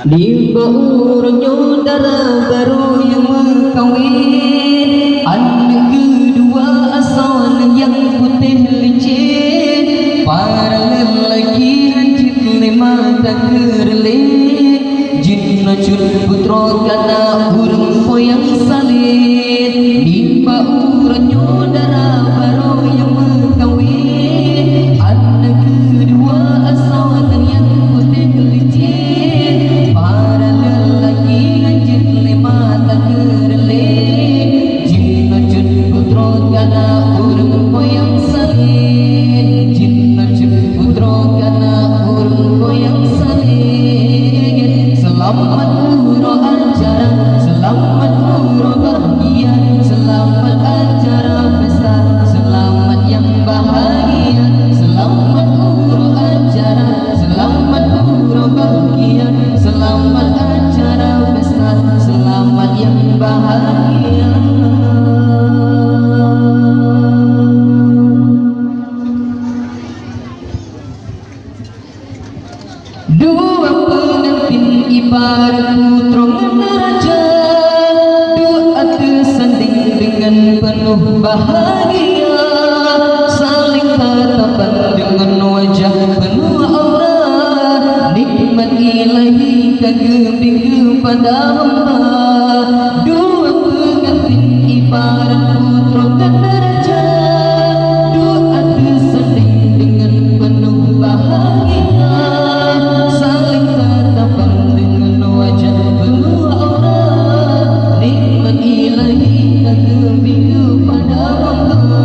Di baurnya darah baru yang mengkawin, anak kedua asal yang putih licin. Para lelaki hancur lima tak kerlin, jin racun putra kana urung poyang salin. Di baurnya darah baru yang mengkawin, anak kedua asal yang putih licin. Para lelaki hancur lima tak kerlin, jin racun putra kana urung poyang salin. Jin racun putra kana urung poyang salin. Selamat umroh acara, selamat umroh bahagia, selamat acara pesta, selamat yang bahagia. Selamat umroh acara, selamat umroh bahagia, selamat acara pesta, selamat yang bahagia. Dua pengantin ibarat putra raja, dua tersanding dengan penuh bahagia, saling tatapan dengan wajah penuh aura. Nikmat ilahi kagembing kepada hamba. Dua pengantin ibarat putra raja, dua tersanding dengan penuh bahagia, saling tatapan dengan wajah penuh aura. Nikmat ilahi kagembing kepada hamba.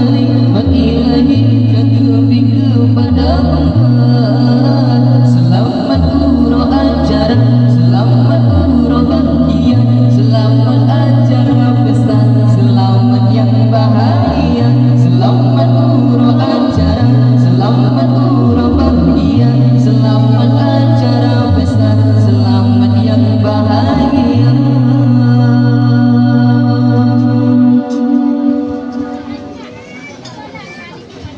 Nikmat ilahi kagembing kepada hamba. Selamat umroh acara, selamat umroh bahagia, selamat acara pesta, selamat yang bahagia. Selamat umroh acara, selamat umroh bahagia, selamat acara pesta, selamat yang bahagia.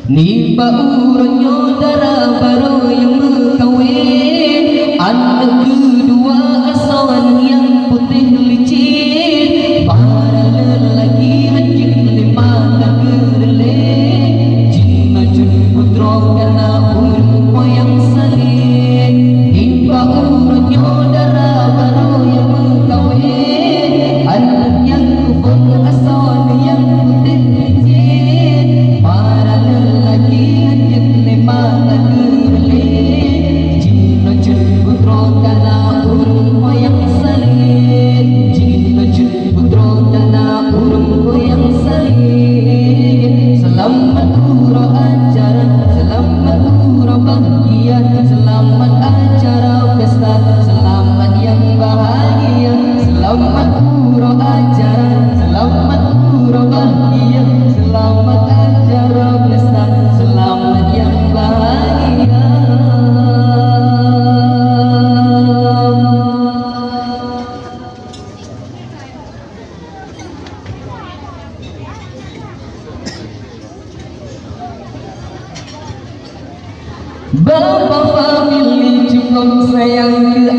Ni baurnya darah baru yang mengkawin, anak kedua asawan yang putih licin. Para lelaki hancur lima tak kerlin, jin racun putra kana urung poyang salin. Ni baurnya darah baru yang mengkawin, anak yang kedua asawan yang putih licin. Para lelaki hancur lima tak kerlin, jin racun putra kana urung poyang salin. Jin racun putra kana urung poyang salin. Selamat umroh acara, selamat umroh bahagia, selamat acara pesta, selamat yang bahagia. Selamat umroh acara, selamat umroh bahagia, selamat acara pesta, selamat yang bahagia. Bapak family cukup sayang ke